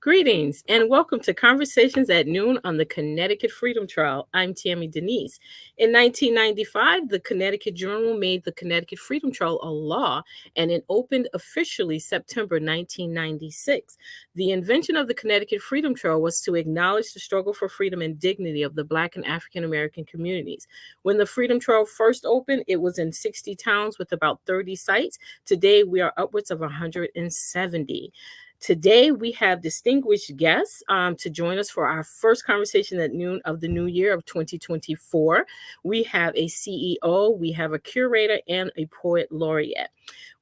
Greetings and welcome to Conversations at Noon on the Connecticut Freedom Trail. I'm Tammy Denise. In 1995, the Connecticut Journal made the Connecticut Freedom Trail a law, and it opened officially September 1996. The invention of the Connecticut Freedom Trail was to acknowledge the struggle for freedom and dignity of the Black and African American communities. When the Freedom Trail first opened, it was in 60 towns with about 30 sites. Today, we are upwards of 170. Today, we have distinguished guests to join us for our first conversation at noon of the new year of 2024. We have a CEO, we have a curator, and a poet laureate.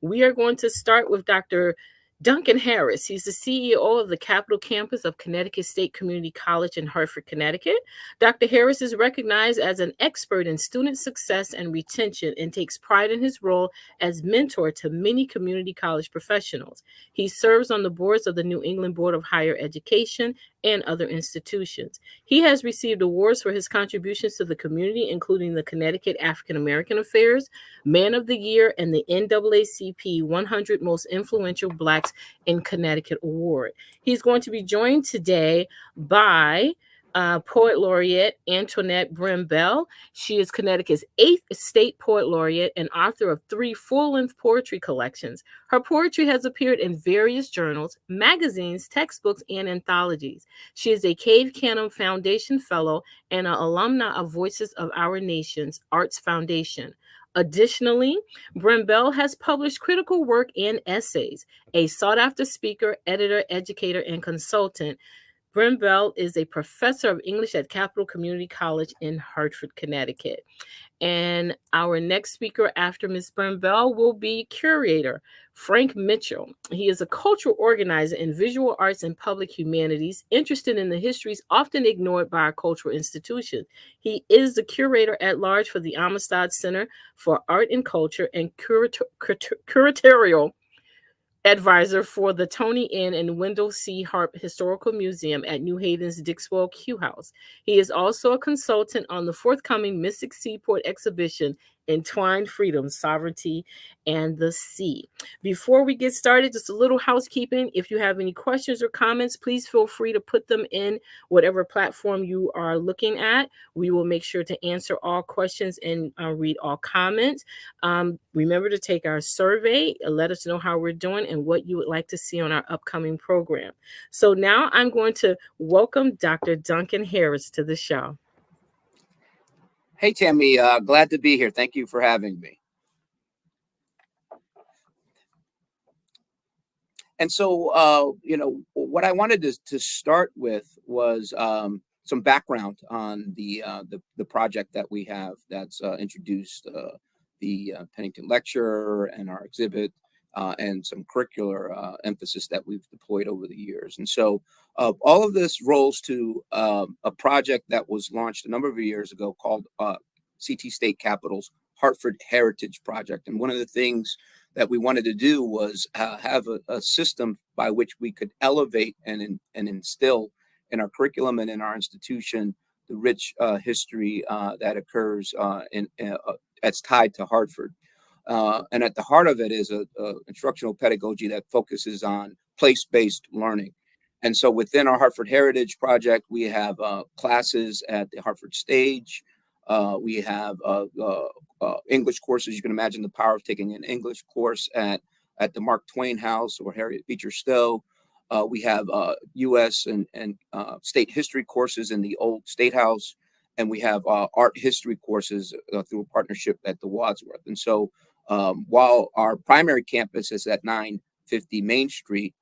We are going to start with Dr. Duncan Harris. He's the CEO of the Capitol Campus of Connecticut State Community College in Hartford, Connecticut. Dr. Harris is recognized as an expert in student success and retention and takes pride in his role as mentor to many community college professionals. He serves on the boards of the New England Board of Higher Education and other institutions. He has received awards for his contributions to the community, including the Connecticut African American Affairs, Man of the Year, and the NAACP 100 Most Influential Blacks in Connecticut Award. He's going to be joined today by Poet Laureate Antoinette Brim-Bell. She is Connecticut's 8th State Poet Laureate and author of 3 full-length poetry collections. Her poetry has appeared in various journals, magazines, textbooks, and anthologies. She is a Cave Canem Foundation Fellow and an alumna of Voices of Our Nation's Arts Foundation. Additionally, Brim-Bell has published critical work and essays. A sought-after speaker, editor, educator, and consultant, Brim-Bell is a professor of English at Capital Community College in Hartford, Connecticut. And our next speaker after Ms. Brim-Bell will be curator Frank Mitchell. He is a cultural organizer in visual arts and public humanities, interested in the histories often ignored by our cultural institutions. He is the curator at large for the Amistad Center for Art and Culture and curatorial advisor for the Tony N. and Wendell C. Harp Historical Museum at New Haven's Dixwell Q House. He is also a consultant on the forthcoming Mystic Seaport exhibition, Entwined Freedom, Sovereignty, and the Sea. Before we get started, just a little housekeeping. If you have any questions or comments, please feel free to put them in whatever platform you are looking at. We will make sure to answer all questions and read all comments. Remember to take our survey, let us know how we're doing and what you would like to see on our upcoming program. So now I'm going to welcome Dr. Duncan Harris to the show. Hey, Tammy, glad to be here. Thank you for having me. And so, what I wanted to start with was some background on the project that we have that's introduced the Pennington Lecture and our exhibit and some curricular emphasis that we've deployed over the years. And so all of this rolls to a project that was launched a number of years ago called CT State Capital's Hartford Heritage Project. And one of the things that we wanted to do was have a system by which we could elevate and instill in our curriculum and in our institution the rich history that occurs that's tied to Hartford. And at the heart of it is a instructional pedagogy that focuses on place-based learning. And so within our Hartford Heritage Project, we have classes at the Hartford Stage. We have English courses. You can imagine the power of taking an English course at the Mark Twain House or Harriet Beecher Stowe. We have U.S. and state history courses in the old State House. And we have art history courses through a partnership at the Wadsworth. And so while our primary campus is at 950 Main Street,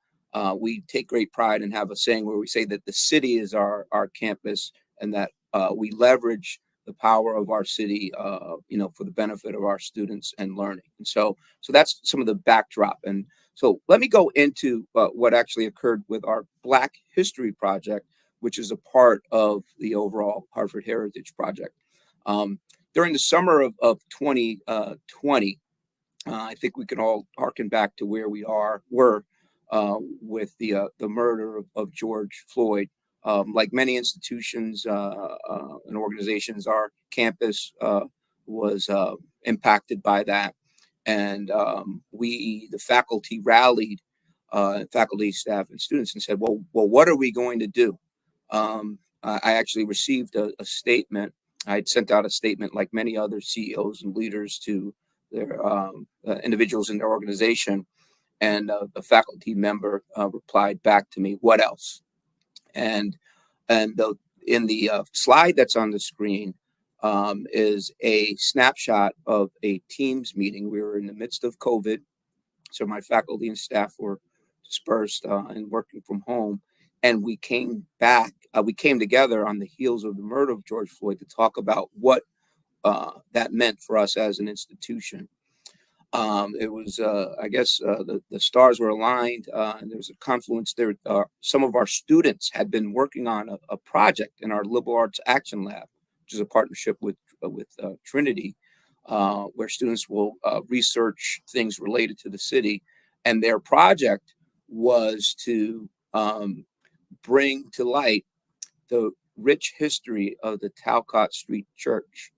we take great pride and have a saying where we say that the city is our campus and that we leverage the power of our city, for the benefit of our students and learning. And so that's some of the backdrop. And so let me go into what actually occurred with our Black History Project, which is a part of the overall Hartford Heritage Project. During the summer of 2020, I think we can all harken back to where we were with the murder of George Floyd. Like many institutions and organizations, our campus was impacted by that. And the faculty rallied faculty, staff, and students, and said, well, what are we going to do? I actually received a statement. I had sent out a statement like many other CEOs and leaders to their individuals in their organization. And a faculty member replied back to me, what else? And in the slide that's on the screen is a snapshot of a Teams meeting. We were in the midst of COVID, so my faculty and staff were dispersed and working from home. And we came together on the heels of the murder of George Floyd to talk about what that meant for us as an institution. It was, I guess, the stars were aligned, and there was a confluence there. Some of our students had been working on a project in our Liberal Arts Action Lab, which is a partnership with Trinity, where students will research things related to the city. And their project was to bring to light the rich history of the Talcott Street Church.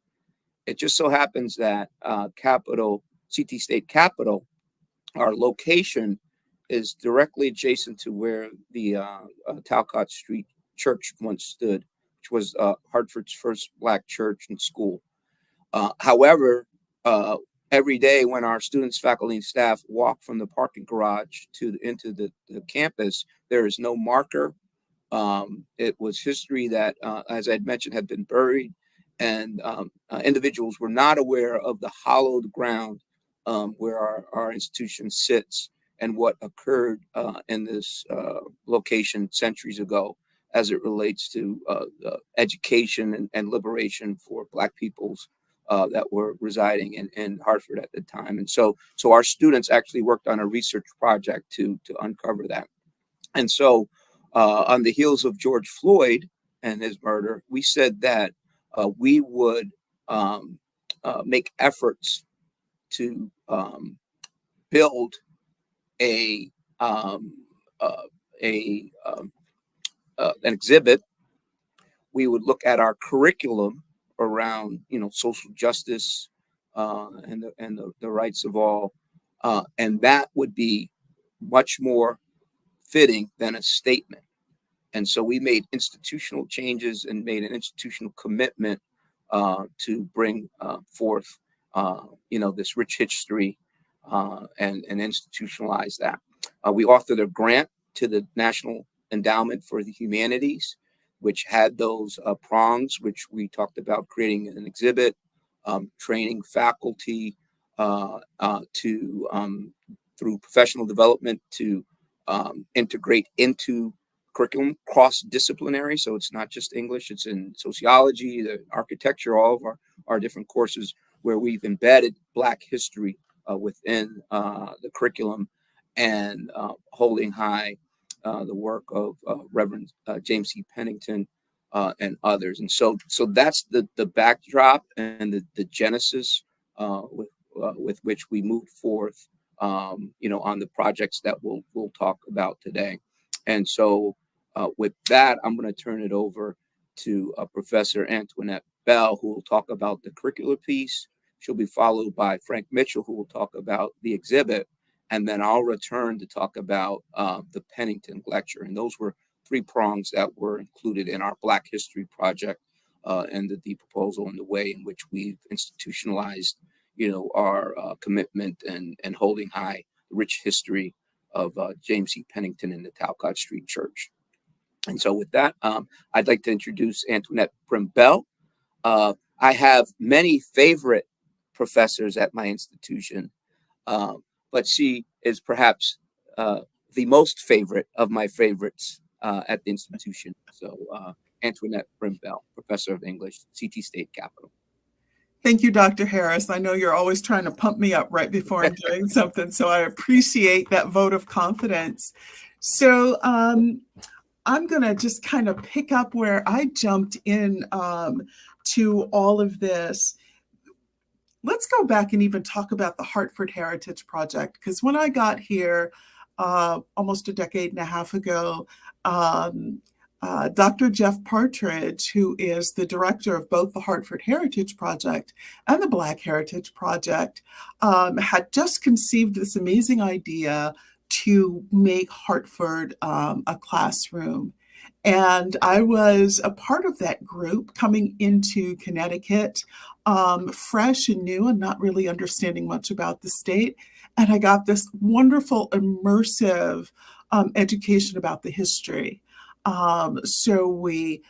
It just so happens that CT State Capitol, our location is directly adjacent to where the Talcott Street Church once stood, which was Hartford's first Black church and school. However, every day when our students, faculty, and staff walk from the parking garage into the campus, there is no marker. It was history that, as I'd mentioned, had been buried, and individuals were not aware of the hallowed ground where our institution sits and what occurred in this location centuries ago as it relates to education and liberation for Black peoples that were residing in Hartford at the time. And so our students actually worked on a research project to uncover that. And so on the heels of George Floyd and his murder, we said that we would make efforts to build an exhibit. We would look at our curriculum around, social justice and the rights of all, and that would be much more fitting than a statement. And so we made institutional changes and made an institutional commitment to bring forth this rich history and institutionalize that. We authored a grant to the National Endowment for the Humanities, which had those prongs, which we talked about creating an exhibit, training faculty through professional development to integrate into curriculum, cross-disciplinary. So it's not just English, it's in sociology, the architecture, all of our different courses where we've embedded Black history within the curriculum and holding high the work of Reverend James C. Pennington and others. And so that's the backdrop and the genesis with which we moved forth, on the projects that we'll talk about today. And so with that, I'm going to turn it over to Professor Antoinette Bell, who will talk about the curricular piece. She'll be followed by Frank Mitchell, who will talk about the exhibit. And then I'll return to talk about the Pennington Lecture. And those were three prongs that were included in our Black History Project and the proposal and the way in which we've institutionalized, our commitment and holding high the rich history of James C. Pennington and the Talcott Street Church. And so with that, I'd like to introduce Antoinette Bell. I have many favorite professors at my institution, but she is perhaps the most favorite of my favorites at the institution. So Antoinette Bell, Professor of English, CT State Capitol. Thank you, Dr. Harris. I know you're always trying to pump me up right before I'm doing something, so I appreciate that vote of confidence. So I'm going to just kind of pick up where I jumped in to all of this. Let's go back and even talk about the Hartford Heritage Project, because when I got here almost a decade and a half ago, Dr. Jeff Partridge, who is the director of both the Hartford Heritage Project and the Black Heritage Project, had just conceived this amazing idea to make Hartford a classroom. And I was a part of that group coming into Connecticut, fresh and new and not really understanding much about the state. And I got this wonderful, immersive education about the history. So we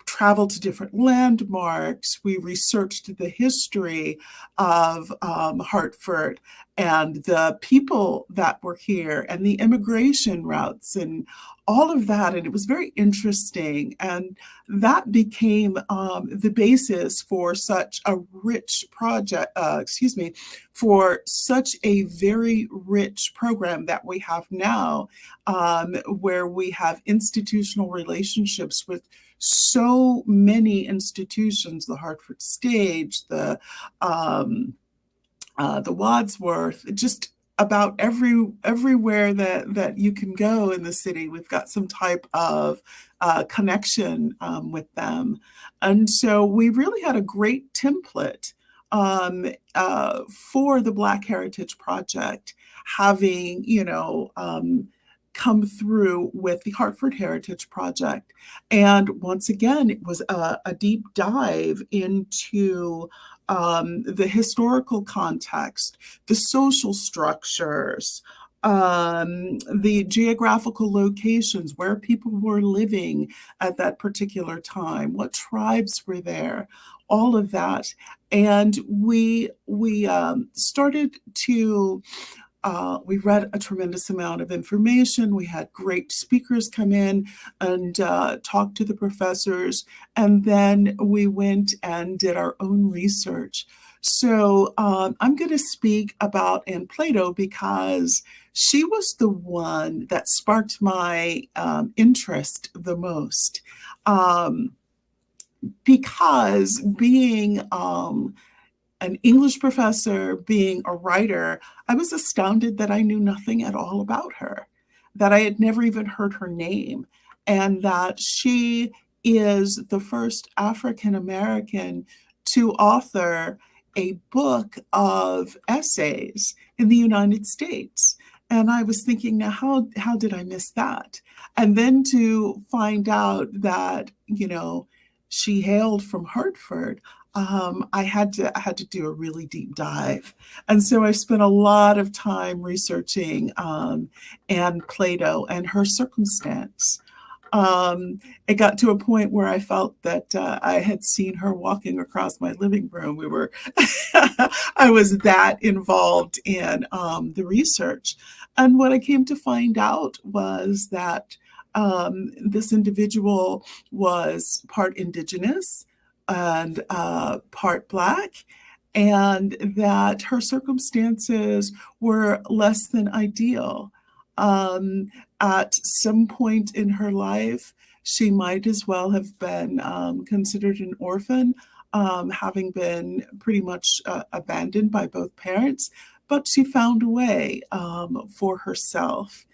traveled to different landmarks. We researched the history of Hartford and the people that were here and the immigration routes and all of that. And it was very interesting. And that became the basis for such a rich project, for such a very rich program that we have now, where we have institutional relationships with so many institutions, the Hartford Stage, the Wadsworth, just about everywhere that you can go in the city. We've got some type of connection with them. And so we really had a great template for the Black Heritage Project, having, come through with the Hartford Heritage Project. And once again, it was a deep dive into the historical context, the social structures, the geographical locations, where people were living at that particular time, what tribes were there, all of that. And we started to we read a tremendous amount of information. We had great speakers come in and talk to the professors. And then we went and did our own research. So I'm going to speak about Anne Plato because she was the one that sparked my interest the most. Because being an English professor, being a writer, I was astounded that I knew nothing at all about her, that I had never even heard her name, and that she is the first African American to author a book of essays in the United States. And I was thinking, now, how did I miss that? And then to find out that, she hailed from Hartford, I had to do a really deep dive. And so I spent a lot of time researching Anne Plato and her circumstance. It got to a point where I felt that I had seen her walking across my living room. I was that involved in the research. And what I came to find out was that this individual was part Indigenous and part Black, and that her circumstances were less than ideal. At some point in her life, she might as well have been considered an orphan, having been pretty much abandoned by both parents, but she found a way for herself.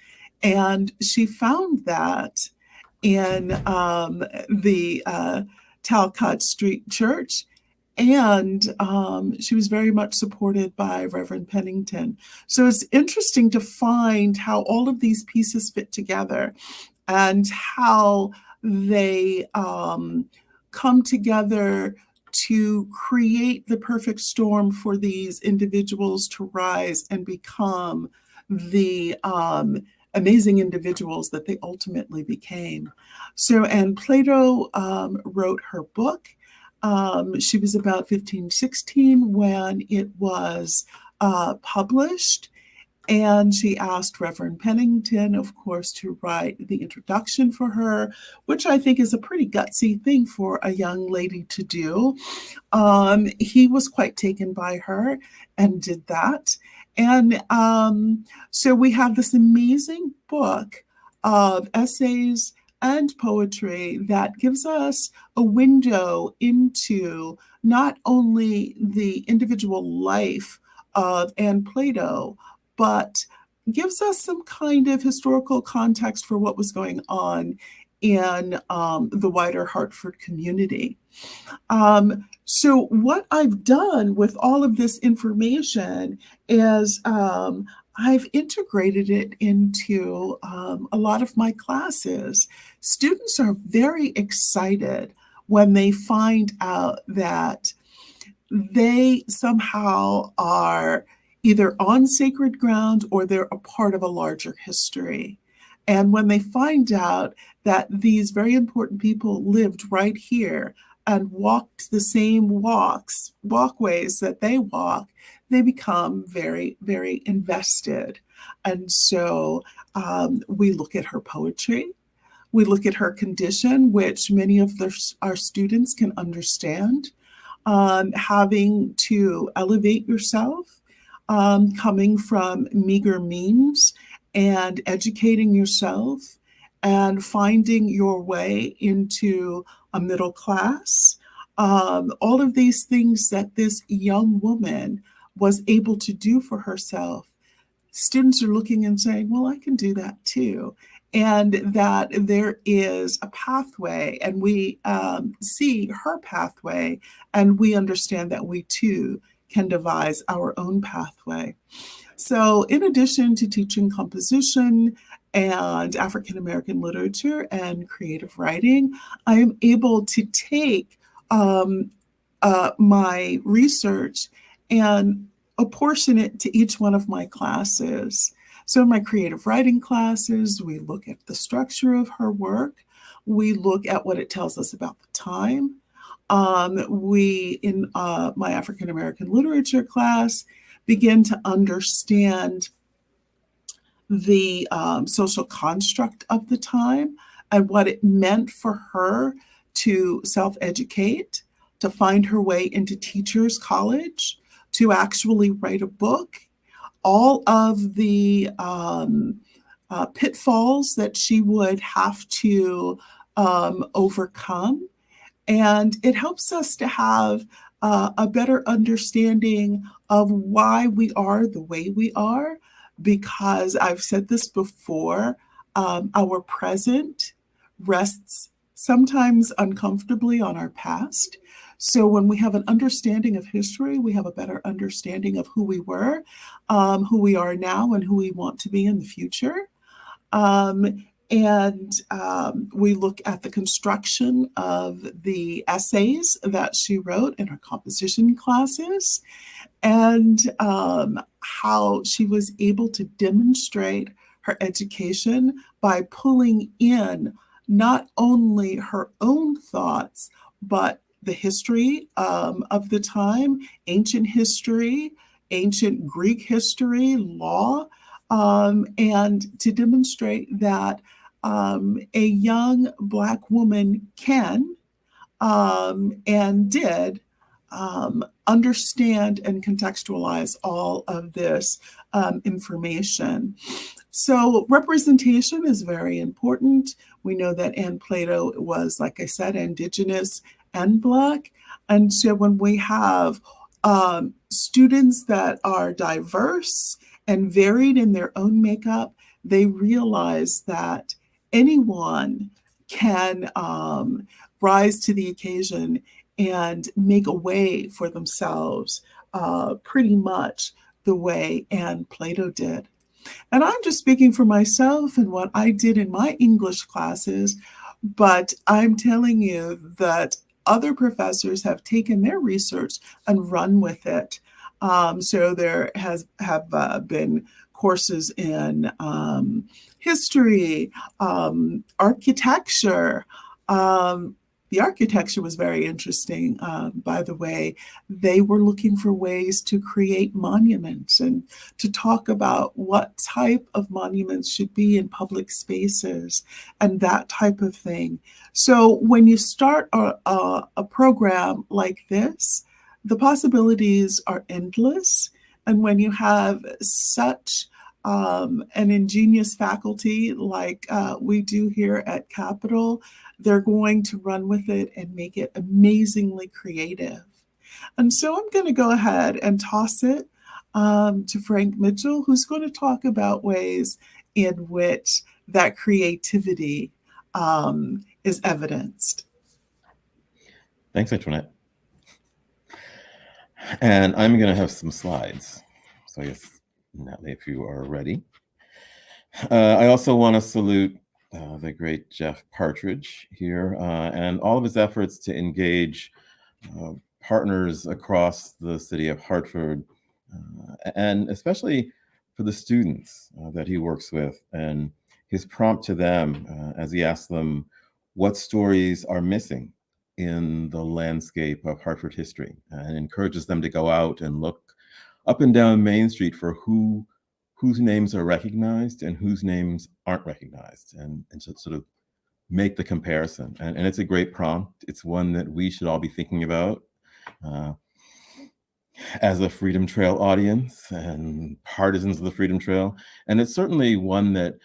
And she found that in the Talcott Street Church, and she was very much supported by Reverend Pennington. So it's interesting to find how all of these pieces fit together and how they come together to create the perfect storm for these individuals to rise and become the amazing individuals that they ultimately became. So Anne Plato wrote her book. She was about 15, 16 when it was published. And she asked Reverend Pennington, of course, to write the introduction for her, which I think is a pretty gutsy thing for a young lady to do. He was quite taken by her and did that. And so we have this amazing book of essays and poetry that gives us a window into not only the individual life of Anne Plato, but gives us some kind of historical context for what was going on in the wider Hartford community. So what I've done with all of this information is I've integrated it into a lot of my classes. Students are very excited when they find out that they somehow are either on sacred ground or they're a part of a larger history. And when they find out that these very important people lived right here and walked the same walkways that they walk, they become very, very invested. And so we look at her poetry. We look at her condition, which many of our students can understand. Having to elevate yourself, coming from meager means and educating yourself and finding your way into a middle class. All of these things that this young woman was able to do for herself, students are looking and saying, well, I can do that too. And that there is a pathway, and we see her pathway, and we understand that we too can devise our own pathway. So in addition to teaching composition and African American literature and creative writing, I am able to take my research and apportion it to each one of my classes. So in my creative writing classes, we look at the structure of her work. We look at what it tells us about the time. We, in my African American literature class, begin to understand the social construct of the time and what it meant for her to self-educate, to find her way into teachers' college, to actually write a book, all of the pitfalls that she would have to overcome. And it helps us to have a better understanding of why we are the way we are, because I've said this before, our present rests sometimes uncomfortably on our past. So when we have an understanding of history, we have a better understanding of who we were, who we are now, and who we want to be in the future. We look at the construction of the essays that she wrote in her composition classes, and how she was able to demonstrate her education by pulling in not only her own thoughts, but the history of the time, ancient history, ancient Greek history, law, and to demonstrate that a young Black woman can and did understand and contextualize all of this information. So representation is very important. We know that Anne Plato was, like I said, Indigenous and Black. And so when we have students that are diverse and varied in their own makeup, they realize that anyone can rise to the occasion and make a way for themselves pretty much the way Anne Plato did. And I'm just speaking for myself and what I did in my English classes, but I'm telling you that other professors have taken their research and run with it. So there have been courses in history, architecture. The architecture was very interesting, by the way. They were looking for ways to create monuments and to talk about what type of monuments should be in public spaces and that type of thing. So when you start a program like this, the possibilities are endless. And when you have such an ingenious faculty like we do here at Capitol, they're going to run with it and make it amazingly creative. And so I'm going to go ahead and toss it to Frank Mitchell, who's going to talk about ways in which that creativity is evidenced. Thanks, Antoinette. And I'm going to have some slides. So yes, Natalie, if you are ready. I also want to salute the great Jeff Partridge here and all of his efforts to engage partners across the city of Hartford, and especially for the students that he works with, and his prompt to them as he asks them what stories are missing in the landscape of Hartford history, and encourages them to go out and look up and down Main Street for whose names are recognized and whose names aren't recognized, and to sort of make the comparison. And it's a great prompt. It's one that we should all be thinking about as a Freedom Trail audience and partisans of the Freedom Trail. And it's certainly one that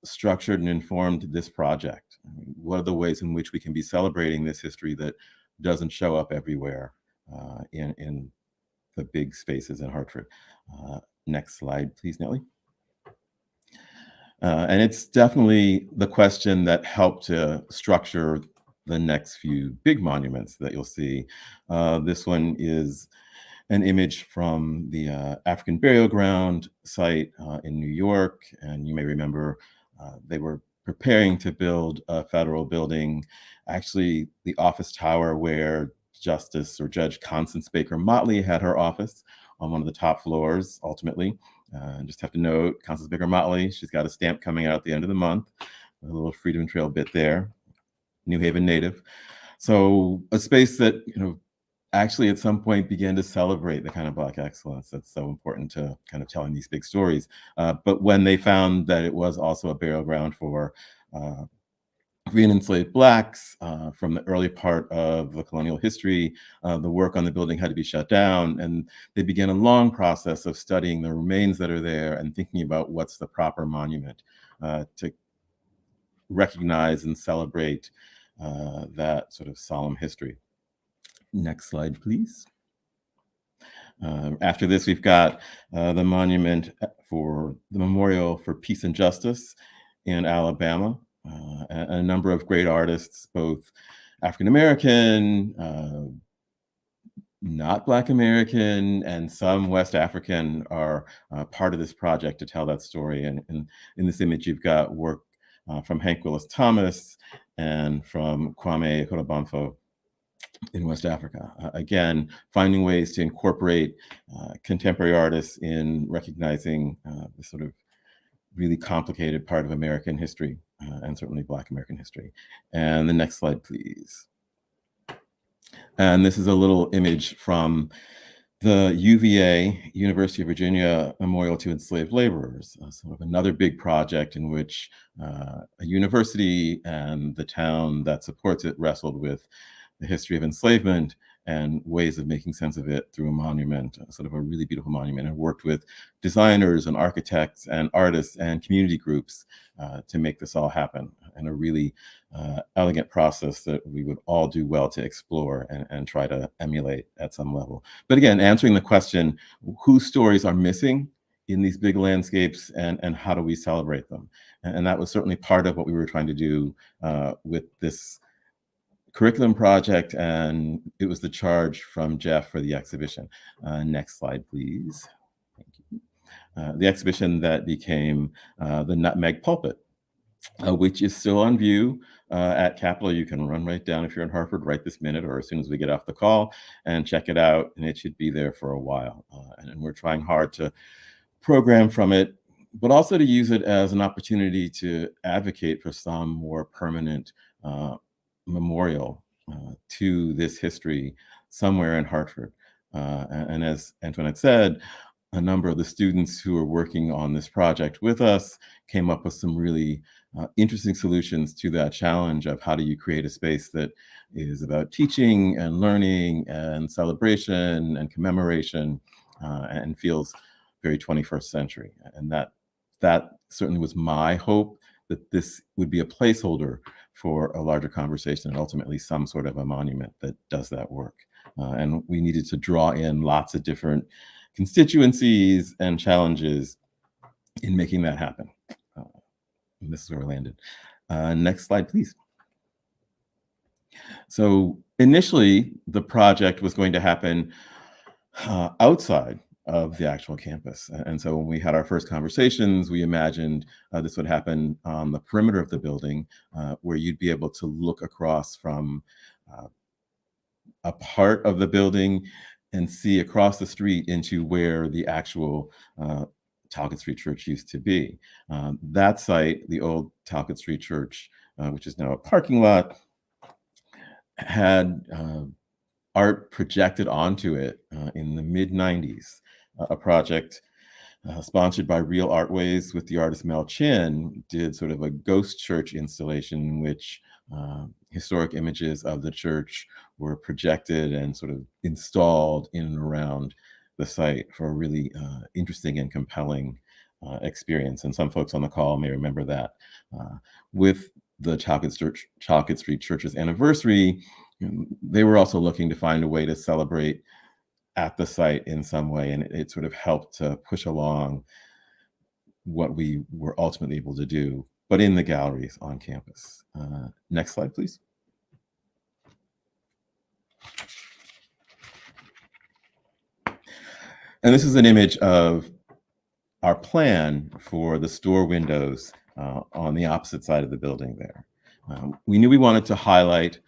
structured and informed this project. I mean, what are the ways in which we can be celebrating this history that doesn't show up everywhere in the big spaces in Hartford? Next slide, please, Nellie. And it's definitely the question that helped to structure the next few big monuments that you'll see. This one is an image from the African Burial Ground site in New York. And you may remember they were preparing to build a federal building, actually the office tower where Justice or Judge Constance Baker Motley had her office on one of the top floors, ultimately. Just have to note, Constance Baker Motley, she's got a stamp coming out at the end of the month, a little Freedom Trail bit there, New Haven native. So a space that, actually at some point began to celebrate the kind of Black excellence that's so important to kind of telling these big stories. But when they found that it was also a burial ground for free and enslaved Blacks from the early part of the colonial history, the work on the building had to be shut down, and they began a long process of studying the remains that are there and thinking about what's the proper monument to recognize and celebrate that sort of solemn history. Next slide, please. After this, we've got the monument for the Memorial for Peace and Justice in Alabama. A number of great artists, both African-American, not Black American, and some West African are part of this project to tell that story. And in this image, you've got work from Hank Willis Thomas and from Kwame Ekorobanfo in West Africa. Again, finding ways to incorporate contemporary artists in recognizing this sort of really complicated part of American history, and certainly Black American history. And the next slide, please. And this is a little image from the UVA, University of Virginia Memorial to Enslaved Laborers, sort of another big project in which a university and the town that supports it wrestled with the history of enslavement and ways of making sense of it through a monument, sort of a really beautiful monument, and worked with designers and architects and artists and community groups to make this all happen, in a really elegant process that we would all do well to explore and try to emulate at some level. But again, answering the question, whose stories are missing in these big landscapes, and how do we celebrate them? And that was certainly part of what we were trying to do with this curriculum project, and it was the charge from Jeff for the exhibition. Next slide, please. Thank you. The exhibition that became the Nutmeg Pulpit, which is still on view at Capitol. You can run right down if you're in Hartford right this minute, or as soon as we get off the call, and check it out, and it should be there for a while. And we're trying hard to program from it, but also to use it as an opportunity to advocate for some more permanent memorial to this history somewhere in Hartford. And as Antoinette said, a number of the students who are working on this project with us came up with some really interesting solutions to that challenge of how do you create a space that is about teaching and learning and celebration and commemoration and feels very 21st century. And that certainly was my hope, that this would be a placeholder for a larger conversation and ultimately some sort of a monument that does that work. And we needed to draw in lots of different constituencies and challenges in making that happen. And this is where we landed. Next slide, please. So initially, the project was going to happen outside of the actual campus. And so when we had our first conversations, we imagined this would happen on the perimeter of the building, where you'd be able to look across from a part of the building and see across the street into where the actual Talcott Street Church used to be. That site, the old Talcott Street Church, which is now a parking lot, had art projected onto it in the mid-90s. A project sponsored by Real Artways with the artist Mel Chin did sort of a ghost church installation in which historic images of the church were projected and sort of installed in and around the site for a really interesting and compelling experience. And some folks on the call may remember that. With the Talcott Street Church's anniversary, they were also looking to find a way to celebrate at the site in some way, and it sort of helped to push along what we were ultimately able to do, but in the galleries on campus. Next slide, please. And this is an image of our plan for the store windows on the opposite side of the building there. We knew we wanted to highlight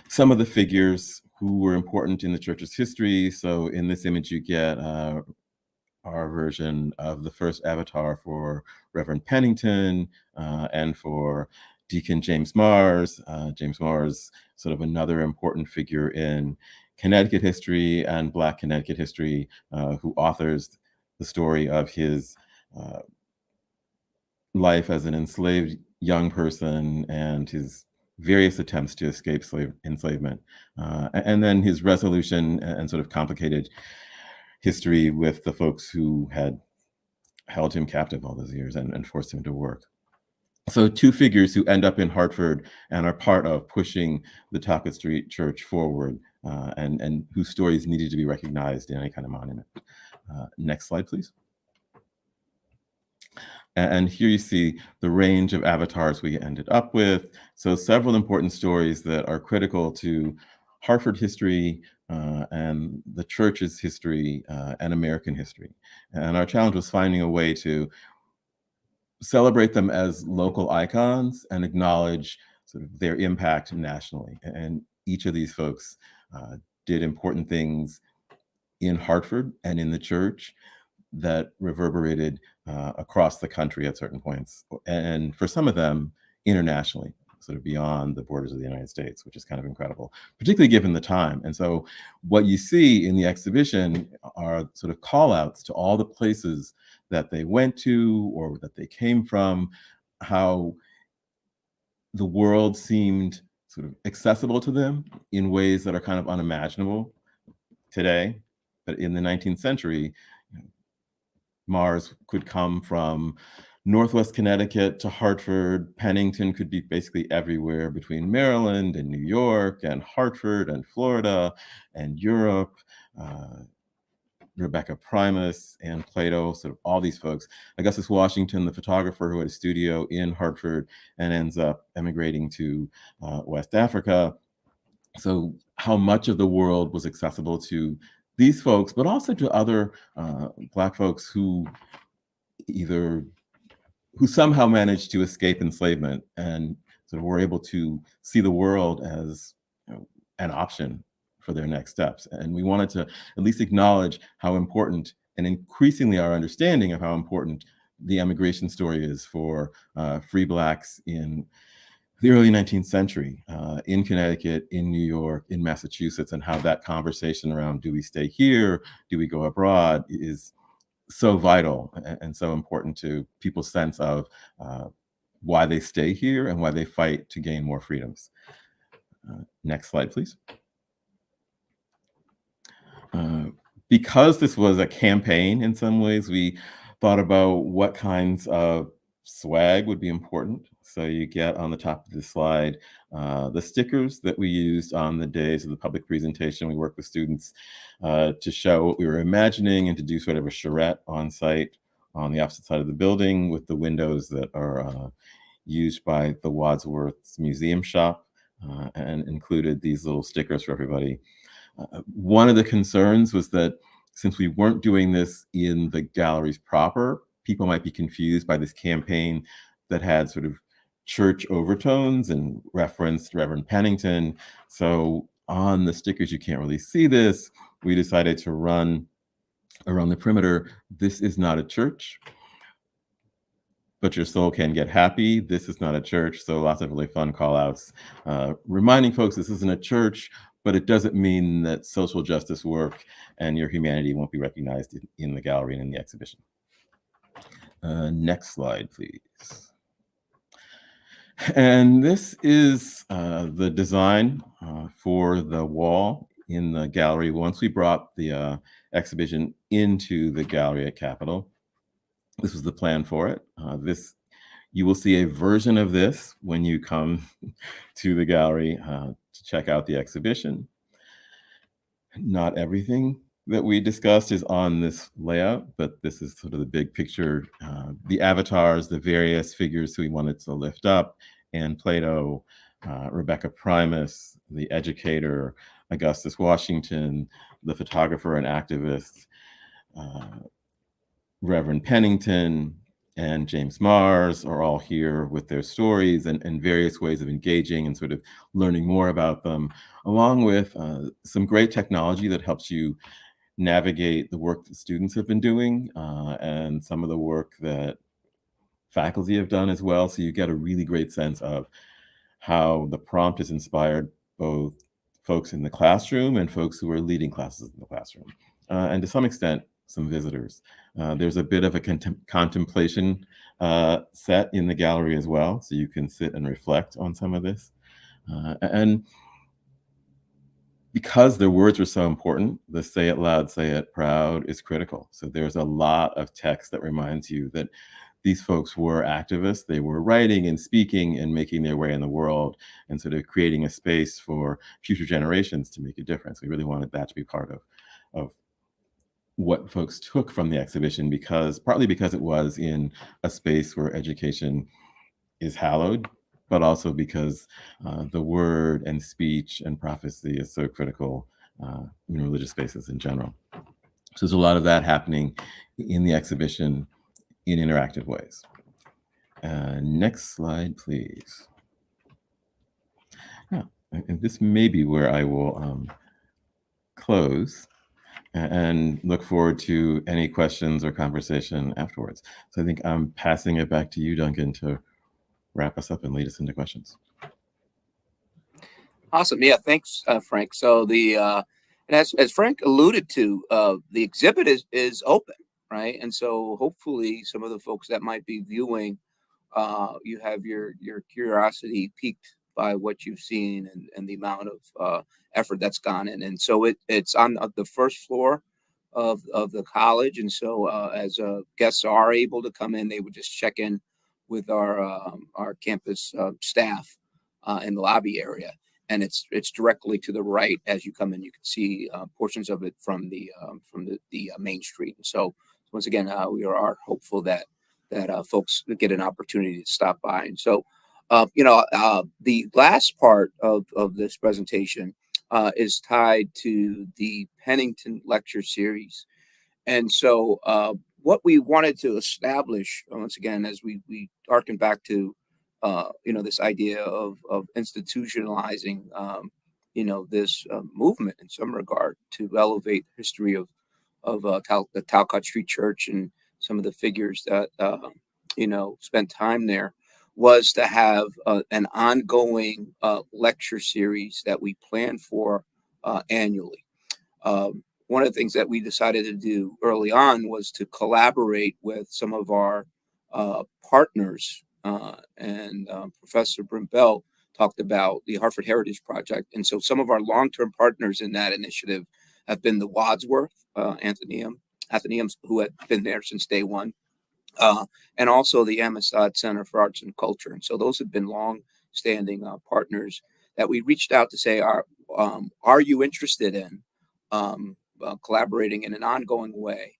some of the figures who were important in the church's history. So in this image, you get our version of the first avatar for Reverend Pennington and for Deacon James Mars. James Mars, sort of another important figure in Connecticut history and Black Connecticut history, who authors the story of his life as an enslaved young person and his various attempts to escape enslavement, and then his resolution and sort of complicated history with the folks who had held him captive all those years and forced him to work. So two figures who end up in Hartford and are part of pushing the Talcott Street Church forward, and whose stories needed to be recognized in any kind of monument. Next slide, please. And here you see the range of avatars we ended up with. So several important stories that are critical to Hartford history and the church's history and American history. And our challenge was finding a way to celebrate them as local icons and acknowledge sort of their impact nationally. And each of these folks did important things in Hartford and in the church that reverberated across the country at certain points, and for some of them internationally, sort of beyond the borders of the United States, which is kind of incredible, particularly given the time. And so what you see in the exhibition are sort of call outs to all the places that they went to or that they came from, how the world seemed sort of accessible to them in ways that are kind of unimaginable today. But in the 19th century, Mars could come from Northwest Connecticut to Hartford. Pennington could be basically everywhere between Maryland and New York and Hartford and Florida and Europe. Rebecca Primus and Plato, sort of all these folks. Augustus Washington, the photographer who had a studio in Hartford and ends up emigrating to West Africa. So how much of the world was accessible to these folks, but also to other Black folks who somehow managed to escape enslavement and sort of were able to see the world as, you know, an option for their next steps. And we wanted to at least acknowledge how important, and increasingly our understanding of how important, the emigration story is for free Blacks in the early 19th century, in Connecticut, in New York, in Massachusetts, and how that conversation around do we stay here, do we go abroad, is so vital and so important to people's sense of why they stay here and why they fight to gain more freedoms. Next slide, please. Because this was a campaign in some ways, we thought about what kinds of swag would be important. So you get on the top of this slide the stickers that we used on the days of the public presentation. We worked with students to show what we were imagining and to do sort of a charrette on site on the opposite side of the building with the windows that are used by the Wadsworth's museum shop, and included these little stickers for everybody. One of the concerns was that since we weren't doing this in the galleries proper, people might be confused by this campaign that had sort of church overtones and referenced Reverend Pennington. So on the stickers, you can't really see this. We decided to run around the perimeter, "This is not a church, but your soul can get happy. This is not a church." So lots of really fun call outs, reminding folks this isn't a church, but it doesn't mean that social justice work and your humanity won't be recognized in the gallery and in the exhibition. Next slide, please. And this is the design for the wall in the gallery once we brought the exhibition into the gallery at Capitol. This was the plan for it. You will see a version of this when you come to the gallery to check out the exhibition. Not everything that we discussed is on this layout, but this is sort of the big picture, the avatars, the various figures we wanted to lift up, Anne Plato, Rebecca Primus, the educator, Augustus Washington, the photographer and activist, Reverend Pennington, and James Mars are all here with their stories and various ways of engaging and sort of learning more about them, along with some great technology that helps you navigate the work that students have been doing and some of the work that faculty have done as well. So you get a really great sense of how the prompt has inspired both folks in the classroom and folks who are leading classes in the classroom. And to some extent, some visitors. There's a bit of a contemplation set in the gallery as well, so you can sit and reflect on some of this. And because their words were so important, the say it loud, say it proud is critical. So there's a lot of text that reminds you that these folks were activists. They were writing and speaking and making their way in the world and sort of creating a space for future generations to make a difference. We really wanted that to be part of what folks took from the exhibition, partly because it was in a space where education is hallowed, but also because the word and speech and prophecy is so critical in religious spaces in general. So there's a lot of that happening in the exhibition in interactive ways. Next slide, please. And this may be where I will close and look forward to any questions or conversation afterwards. So I think I'm passing it back to you, Duncan, to wrap us up and lead us into questions. Awesome. Yeah, thanks, Frank. So and as Frank alluded to, the exhibit is open, right? And so hopefully some of the folks that might be viewing, you have your curiosity piqued by what you've seen and the amount of effort that's gone in. And so it's on the first floor of the college. And so as guests are able to come in, they would just check in with our campus staff in the lobby area. And it's directly to the right as you come in. You can see portions of it from the main street. And so once again, we are hopeful that folks get an opportunity to stop by. And so, the last part of this presentation is tied to the Pennington Lecture series. And so what we wanted to establish, once again, as we harken back to, this idea of institutionalizing, this movement in some regard to elevate the history of the Talcott Street Church and some of the figures that, spent time there, was to have an ongoing lecture series that we plan for annually. One of the things that we decided to do early on was to collaborate with some of our partners, and Professor Brimbell talked about the Hartford Heritage Project. And so some of our long-term partners in that initiative have been the Wadsworth Athenaeums, who had been there since day one, and also the Amistad Center for Arts and Culture. And so those have been long-standing partners that we reached out to say, are you interested in collaborating in an ongoing way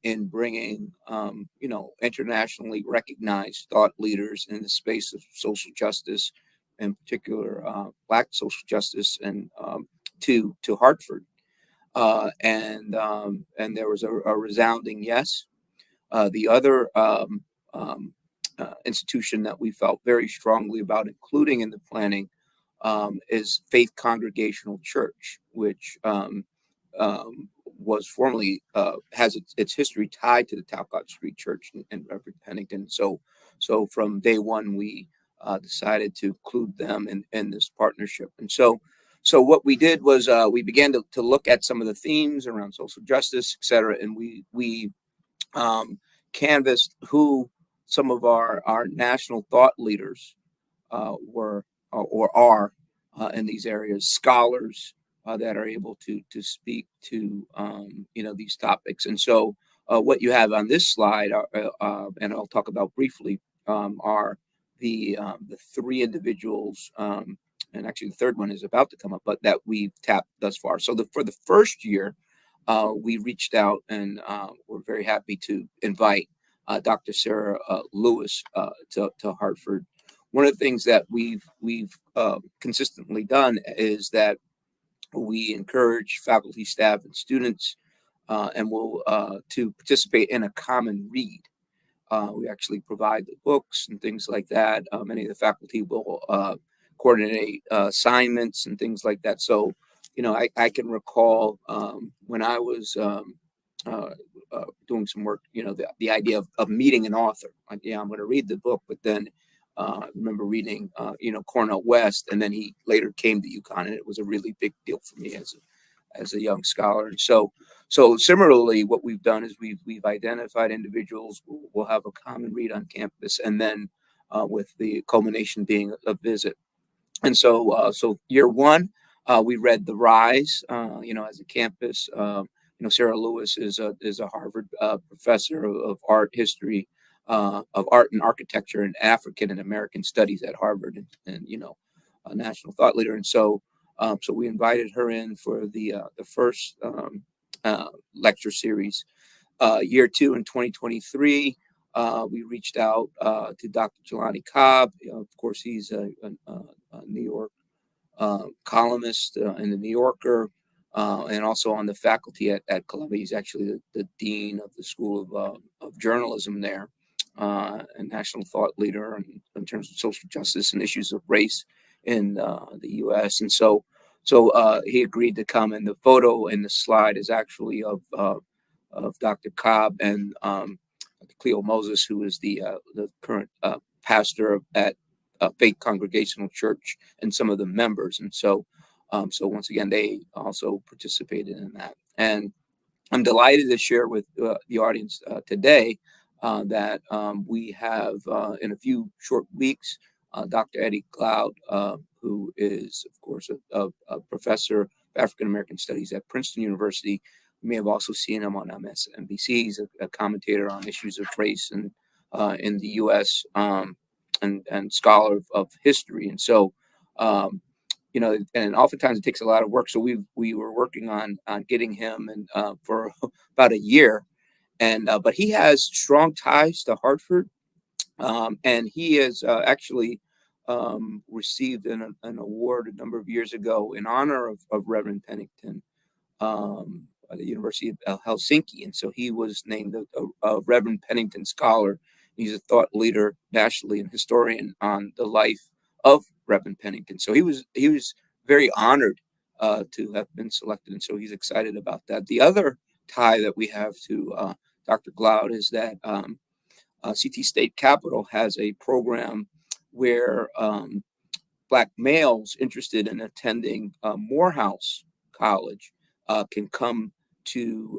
in bringing, internationally recognized thought leaders in the space of social justice, in particular Black social justice, and to Hartford. and there was a resounding yes. The other institution that we felt very strongly about including in the planning is Faith Congregational Church, which was formerly has its history tied to the Talcott Street Church in Pennington. So from day one, we decided to include them in this partnership. And so what we did was we began to look at some of the themes around social justice, et cetera, and we canvassed who some of our national thought leaders were or are in these areas, scholars that are able to speak to these topics. And so what you have on this slide, and I'll talk about briefly, are the three individuals, and actually the third one is about to come up, but that we've tapped thus far. So for the first year, we reached out and we're very happy to invite Dr. Sarah Lewis to Hartford. One of the things that we've consistently done is that we encourage faculty, staff, and students, and will to participate in a common read. We actually provide the books and things like that. Many of the faculty will coordinate assignments and things like that. So, I can recall when I was doing some work, the idea of meeting an author. Like, I'm going to read the book, but then I remember reading, Cornell West, and then he later came to UConn, and it was a really big deal for me as a young scholar. And so similarly, what we've done is we've identified individuals who will have a common read on campus, and then with the culmination being a visit. And so year one, we read The Rise, as a campus. Sarah Lewis is a Harvard professor of art history, of art and architecture and African and American studies at Harvard, and a national thought leader. And so we invited her in for the first lecture series. Year two in 2023, we reached out to Dr. Jelani Cobb. Of course, he's a New York columnist in the New Yorker, and also on the faculty at Columbia. He's actually the dean of the School of Journalism there, and national thought leader in terms of social justice and issues of race in the U.S. And so he agreed to come, and the photo in the slide is actually of Dr. Cobb and Cleo Moses, who is the current pastor at Faith Congregational Church, and some of the members. And so once again, they also participated in that. And I'm delighted to share with the audience today that we have, in a few short weeks, Dr. Eddie Cloud, who is, of course, a professor of African American Studies at Princeton University. You may have also seen him on MSNBC. He's a commentator on issues of race and in the U.S. And scholar of history. And so, and oftentimes it takes a lot of work. So we were working on getting him and for about a year, and but he has strong ties to Hartford, and he has actually received an award a number of years ago in honor of Reverend Pennington by the University of Helsinki. And so he was named a Reverend Pennington Scholar. He's a thought leader nationally and historian on the life of Reverend Pennington. So he was very honored to have been selected, and so he's excited about that. The other tie that we have to Dr. Cloud is that CT State Capitol has a program where Black males interested in attending Morehouse College can come to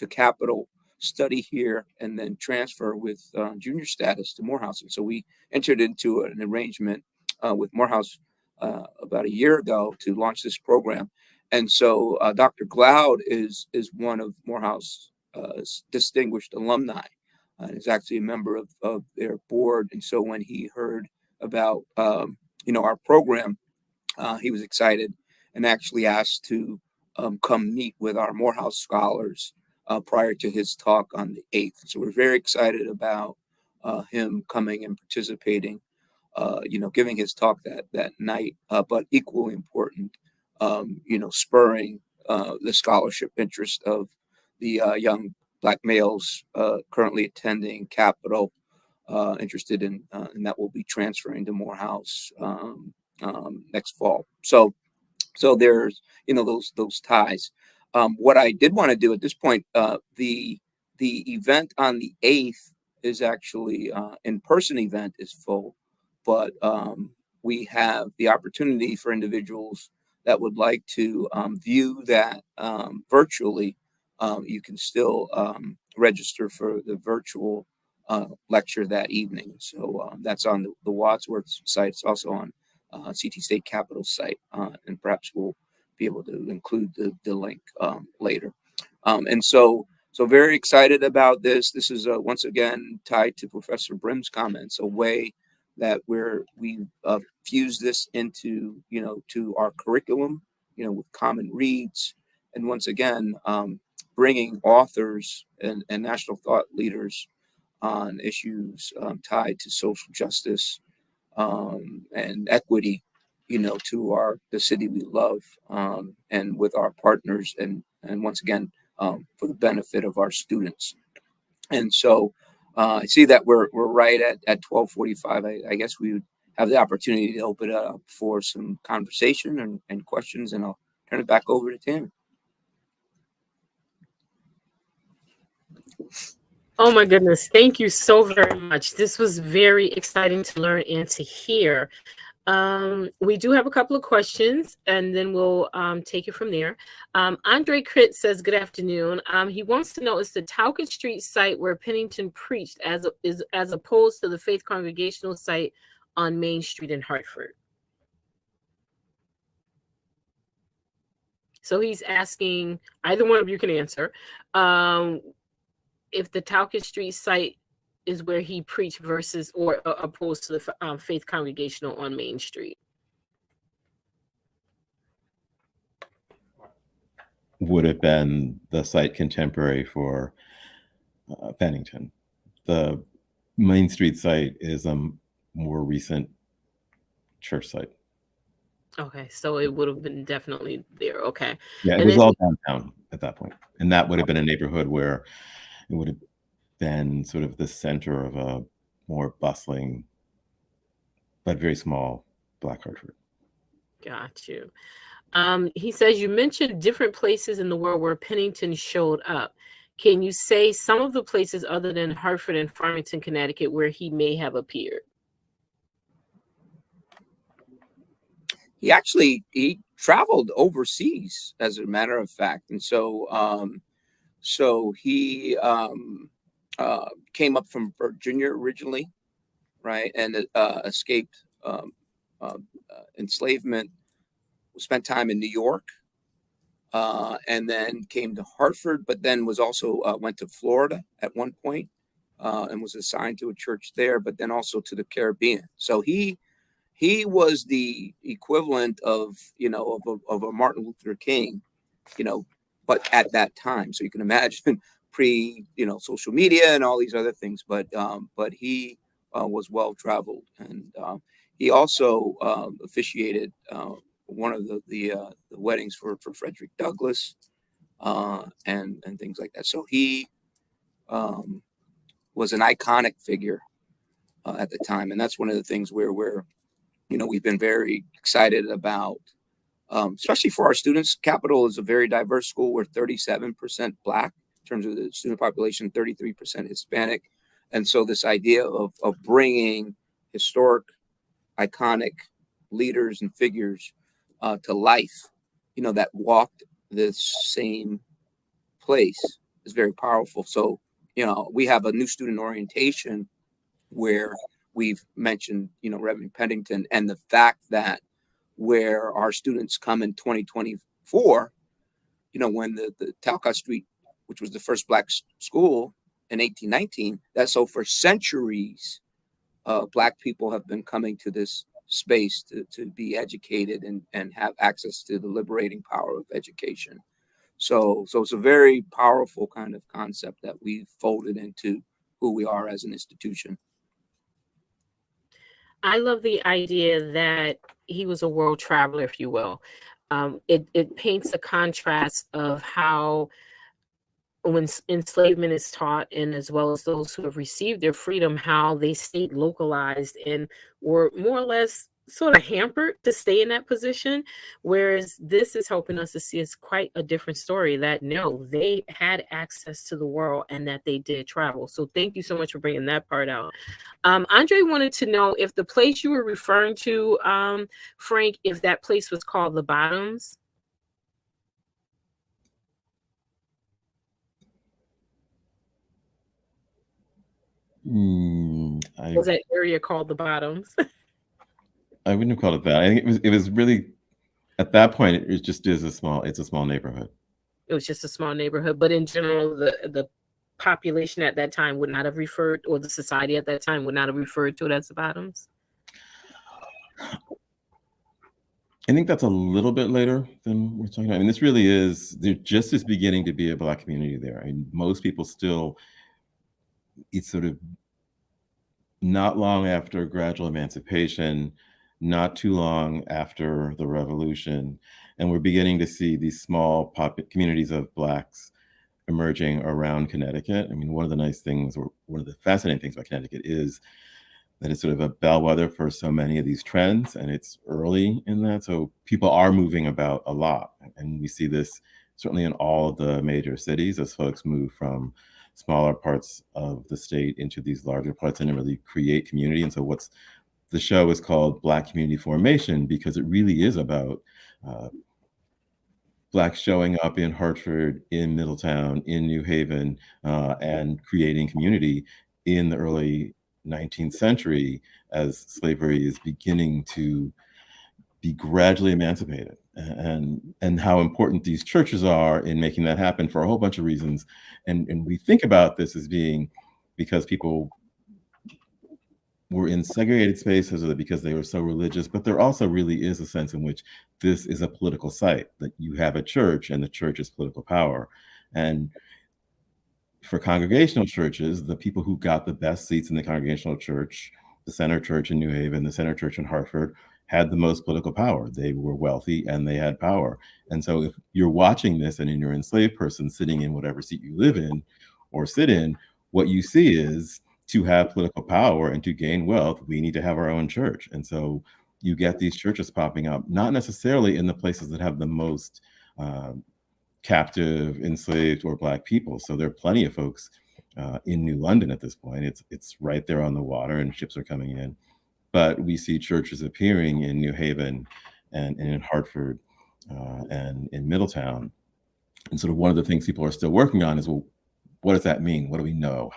Capitol, study here, and then transfer with junior status to Morehouse. And so we entered into an arrangement with Morehouse about a year ago to launch this program. And so Dr. Cloud is one of Morehouse's distinguished alumni, and is actually a member of their board. And so when he heard about our program, he was excited and actually asked to come meet with our Morehouse scholars prior to his talk on the 8th. So we're very excited about him coming and participating, giving his talk that night, but equally important, spurring the scholarship interest of the young Black males currently attending Capital, interested in, and that will be transferring to Morehouse next fall. So there's, those ties. What I did want to do at this point, the event on the 8th is actually in-person event is full, but we have the opportunity for individuals that would like to view that virtually. You can still register for the virtual lecture that evening. So that's on the Wadsworth site. It's also on CT State Capitol site, and perhaps we'll be able to include the link later. And so very excited about this. This is once again tied to Professor Brim's comments, a way that we fuse this into, to our curriculum, with common reads, and once again bringing authors and national thought leaders on issues tied to social justice and equity, to the city we love, and with our partners, and once again for the benefit of our students. And so I see that we're right at 12:45. I guess we would have the opportunity to open it up for some conversation and questions, and I'll turn it back over to Tammy. Oh my goodness. Thank you so very much. This was very exciting to learn and to hear. We do have a couple of questions, and then we'll take it from there. Andre Crit says, good afternoon. He wants to know, is the Talcott Street site where Pennington preached as opposed to the Faith Congregational site on Main Street in Hartford? So he's asking, either one of you can answer, if the Talcott Street site is where he preached versus or opposed to the Faith Congregational on Main Street. Would have been the site contemporary for Pennington. The Main Street site is a more recent church site. Okay, so it would have been definitely there. Okay. Yeah, it was all downtown at that point. And that would have been a neighborhood where it would have been sort of the center of a more bustling, but very small Black Hartford. Got you. He says, you mentioned different places in the world where Pennington showed up. Can you say some of the places other than Hartford and Farmington, Connecticut, where he may have appeared? He traveled overseas, as a matter of fact. And so he came up from Virginia originally, right? And escaped enslavement, spent time in New York, and then came to Hartford, but then was also went to Florida at one point, and was assigned to a church there, but then also to the Caribbean. So he was the equivalent of a Martin Luther King, but at that time. So you can imagine pre social media and all these other things, but he was well traveled, and he also officiated one of the weddings for Frederick Douglass, and things like that. So he was an iconic figure at the time, and that's one of the things where we've been very excited about, especially for our students. Capital is a very diverse school. We're 37% Black in terms of the student population, 33% Hispanic. And so this idea of bringing historic, iconic leaders and figures to life, that walked this same place is very powerful. So, we have a new student orientation where we've mentioned, Reverend Pennington, and the fact that where our students come in 2024, when the Talcott Street, which was the first Black school in 1819, that's so for centuries, Black people have been coming to this space to be educated and have access to the liberating power of education. So it's a very powerful kind of concept that we've folded into who we are as an institution. I love the idea that he was a world traveler, if you will. it paints a contrast of how when enslavement is taught, and as well as those who have received their freedom, how they stayed localized and were more or less sort of hampered to stay in that position. Whereas this is helping us to see it's quite a different story, that no, they had access to the world and that they did travel. So thank you so much for bringing that part out. Andre wanted to know if the place you were referring to, Frank, if that place was called the Bottoms. Was that area called the Bottoms? I wouldn't have called it that. I think it was really, at that point, it just is it's a small neighborhood. It was just a small neighborhood, but in general, the population at that time would not have referred, or the society at that time would not have referred to it as the Bottoms. I think that's a little bit later than we're talking about. I mean, this really is, there just is beginning to be a Black community there. I mean, most people still, it's sort of not long after gradual emancipation, not too long after the revolution, and we're beginning to see these small communities of Blacks emerging around Connecticut. I mean, one of the nice things, or one of the fascinating things about Connecticut is that it's sort of a bellwether for so many of these trends, and it's early in that. So people are moving about a lot. And we see this certainly in all of the major cities as folks move from smaller parts of the state into these larger parts and really create community. And so the show is called Black Community Formation, because it really is about Blacks showing up in Hartford, in Middletown, in New Haven, and creating community in the early 19th century as slavery is beginning to be gradually emancipated, and how important these churches are in making that happen for a whole bunch of reasons. And we think about this as being because people were in segregated spaces, or because they were so religious, but there also really is a sense in which this is a political site, that you have a church and the church is political power. And for congregational churches, the people who got the best seats in the congregational church, the Center Church in New Haven, the Center Church in Hartford, had the most political power. They were wealthy and they had power. And so if you're watching this and you're an enslaved person sitting in whatever seat you live in or sit in, what you see is, to have political power and to gain wealth, we need to have our own church. And so you get these churches popping up, not necessarily in the places that have the most captive, enslaved, or Black people. So there are plenty of folks in New London at this point. It's right there on the water and ships are coming in. But we see churches appearing in New Haven and in Hartford and in Middletown. And sort of one of the things people are still working on is, well, what does that mean? What do we know?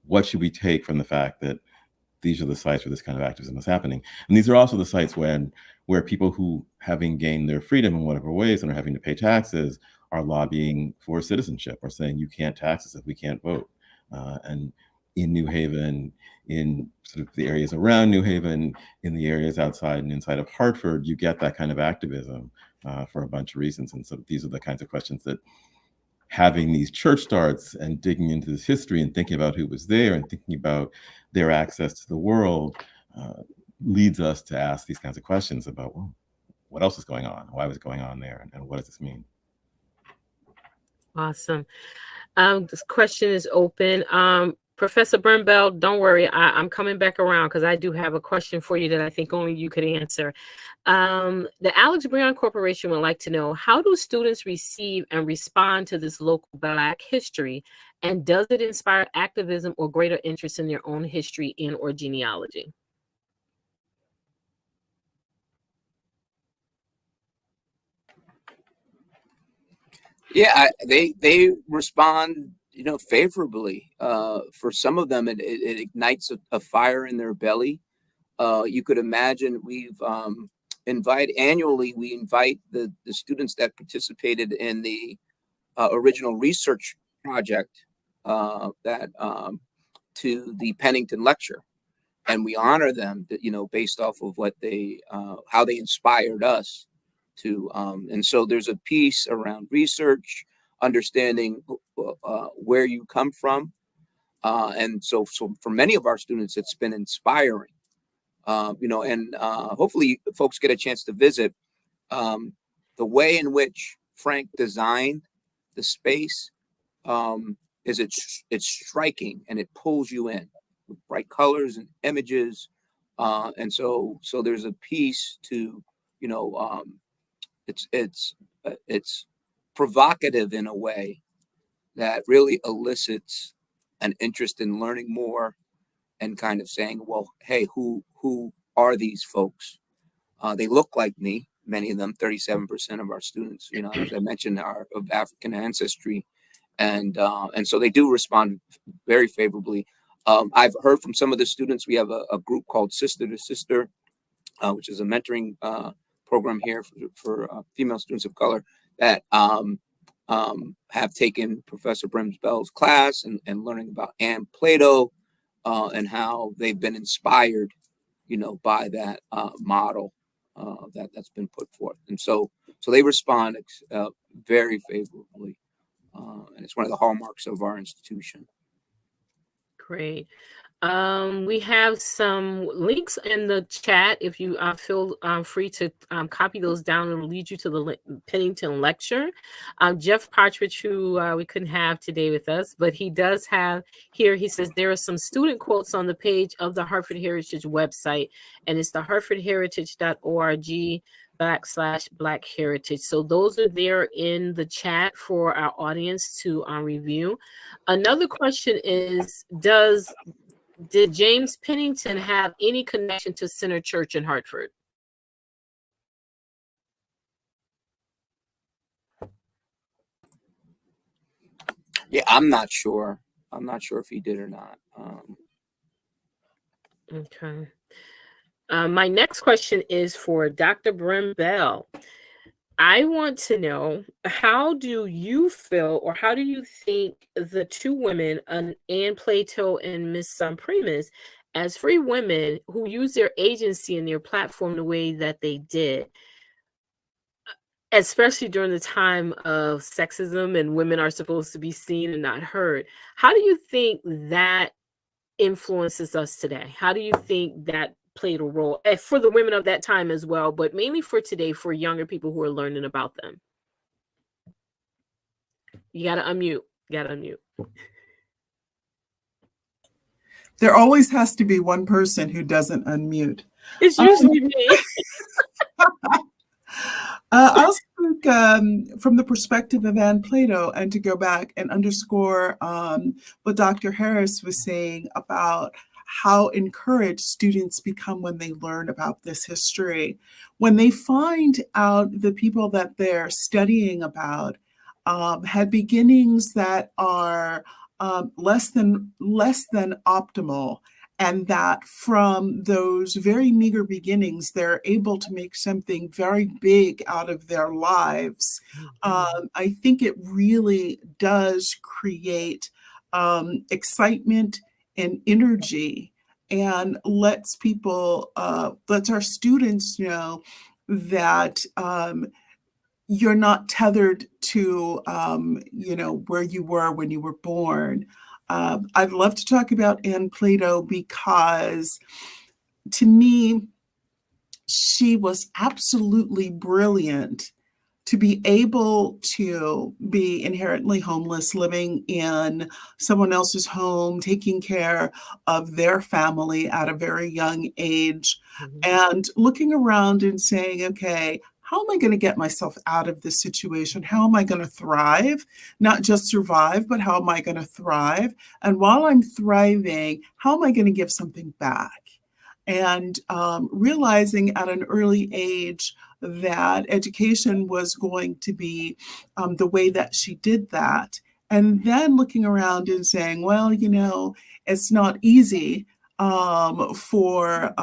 What should we take from the fact that these are the sites where this kind of activism is happening? And these are also the sites where people who, having gained their freedom in whatever ways and are having to pay taxes, are lobbying for citizenship, or saying you can't tax us if we can't vote. And in New Haven, in sort of the areas around New Haven, in the areas outside and inside of Hartford, you get that kind of activism for a bunch of reasons. And so these are the kinds of questions that, having these church starts and digging into this history and thinking about who was there and thinking about their access to the world, leads us to ask these kinds of questions about, well, what else is going on? Why was it going on there? And what does this mean? Awesome. This question is open. Professor Burnbell, don't worry, I'm coming back around because I do have a question for you that I think only you could answer. The Alex Breon Corporation would like to know, how do students receive and respond to this local Black history? And does it inspire activism or greater interest in their own history and or genealogy? Yeah, they respond, favorably. For some of them, it ignites a fire in their belly. You could imagine we've annually we invite the students that participated in the original research project that to the Pennington Lecture, and we honor them that, based off of what they how they inspired us to. And so there's a piece around research, understanding where you come from, and so for many of our students, it's been inspiring. And hopefully folks get a chance to visit. the way in which Frank designed the space is it's striking, and it pulls you in with bright colors and images, and so there's a piece to, you know, it's provocative in a way that really elicits an interest in learning more and kind of saying, well, hey, who are these folks? They look like me. Many of them, 37% of our students, you know, as I mentioned, are of African ancestry, and so they do respond very favorably. I've heard from some of the students. We have a group called Sister to Sister, which is a mentoring program here for female students of color that have taken Professor Brimsbell's class and learning about Anne Plato, and how they've been inspired, you know, by that model that's been put forth. And so they respond very favorably. And it's one of the hallmarks of our institution. Great. We have some links in the chat. If you feel free to copy those down, and lead you to the Pennington Lecture. Jeff Partridge, who we couldn't have today with us, but he does have here, he says there are some student quotes on the page of the Hartford Heritage website, and it's the hartfordheritage.org/Black Heritage. So those are there in the chat for our audience to review. Another question is, did James Pennington have any connection to Center Church in Hartford? Yeah, I'm not sure. I'm not sure if he did or not. Okay. My next question is for Dr. Brimsbell. I want to know, how do you feel, or how do you think the two women, Anne Plato and Miss Primus, as free women who use their agency and their platform the way that they did, especially during the time of sexism and women are supposed to be seen and not heard, how do you think that influences us today? How do you think that played a role for the women of that time as well, but mainly for today, for younger people who are learning about them? You got to unmute. There always has to be one person who doesn't unmute. It's usually me. I'll speak from the perspective of Anne Plato, and to go back and underscore what Dr. Harris was saying about how encouraged students become when they learn about this history. When they find out the people that they're studying about had beginnings that are less than optimal, and that from those very meager beginnings, they're able to make something very big out of their lives. I think it really does create excitement and energy, and lets our students know that you're not tethered to where you were when you were born. I'd love to talk about Anne Plato, because to me, she was absolutely brilliant to be able to be inherently homeless, living in someone else's home, taking care of their family at a very young age, and looking around and saying, okay, how am I going to get myself out of this situation? How am I going to thrive? Not just survive, but how am I going to thrive? And while I'm thriving, how am I going to give something back? And realizing at an early age that education was going to be the way that she did that. And then looking around and saying, well, it's not easy for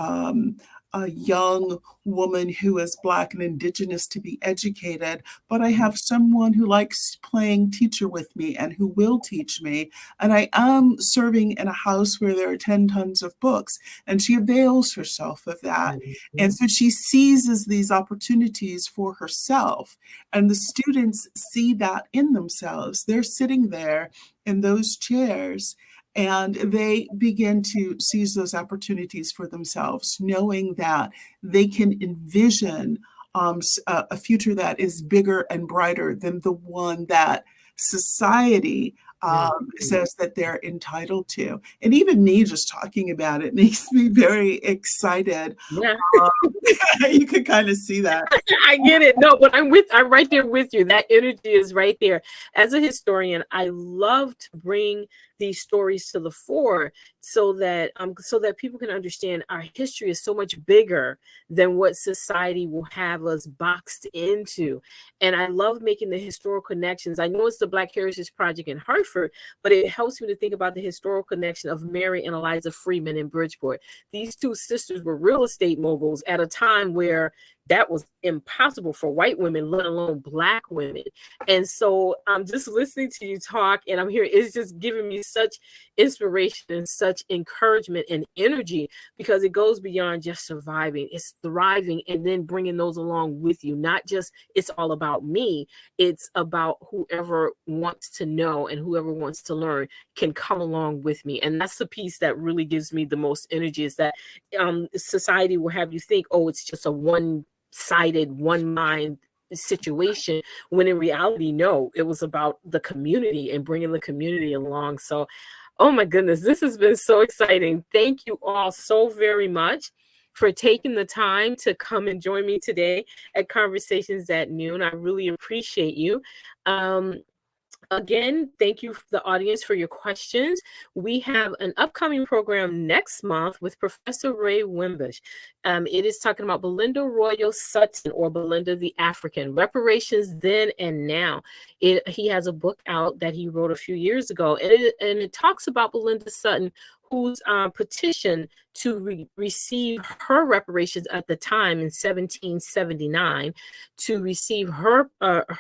a young woman who is Black and Indigenous to be educated, but I have someone who likes playing teacher with me and who will teach me. And I am serving in a house where there are 10 tons of books, and she avails herself of that. And so she seizes these opportunities for herself, and the students see that in themselves. They're sitting there in those chairs, and they begin to seize those opportunities for themselves, knowing that they can envision a future that is bigger and brighter than the one that society says that they're entitled to. And even me just talking about it makes me very excited. Yeah. You could kind of see that. I get it. No, but I'm right there with you. That energy is right there. As a historian, I love to bring these stories to the fore so that people can understand our history is so much bigger than what society will have us boxed into. And I love making the historical connections. I know it's the Black Heritage Project in Hartford, but it helps me to think about the historical connection of Mary and Eliza Freeman in Bridgeport. These two sisters were real estate moguls at a time where that was impossible for white women, let alone Black women. And so I'm just listening to you talk, and I'm here. It's just giving me such inspiration and such encouragement and energy, because it goes beyond just surviving. It's thriving and then bringing those along with you. Not just it's all about me. It's about whoever wants to know and whoever wants to learn can come along with me. And that's the piece that really gives me the most energy, is that society will have you think, oh, it's just a one-sided, one-mind situation, when in reality, no, it was about the community and bringing the community along. So, oh my goodness, this has been so exciting. Thank you all so very much for taking the time to come and join me today at Conversations at Noon. I really appreciate you. Again, thank you, the audience, for your questions. We have an upcoming program next month with Professor Ray Wimbush. It is talking about Belinda Royal Sutton, or Belinda the African, Reparations Then and Now. He has a book out that he wrote a few years ago, and it talks about Belinda Sutton, whose petition to receive her reparations at the time in 1779, to receive her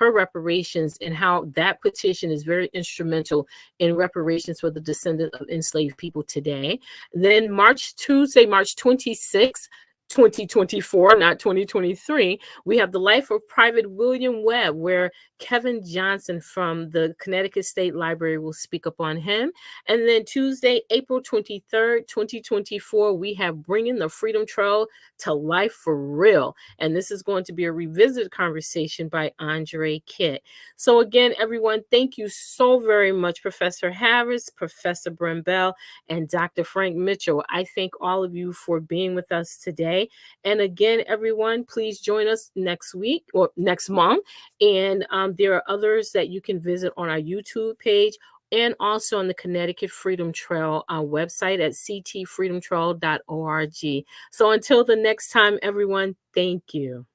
reparations, and how that petition is very instrumental in reparations for the descendants of enslaved people today. Then Tuesday, March 26th, 2024, not 2023, we have the life of Private William Webb, where Kevin Johnson from the Connecticut State Library will speak up on him. And then Tuesday, April 23rd, 2024, we have Bringing the Freedom Trail to Life for Real. And this is going to be a revisited conversation by Andre Kitt. So again, everyone, thank you so very much, Professor Harris, Professor Brembell, and Dr. Frank Mitchell. I thank all of you for being with us today. And again, everyone, please join us next week or next month. And there are others that you can visit on our YouTube page, and also on the Connecticut Freedom Trail website at ctfreedomtrail.org. So until the next time, everyone, thank you.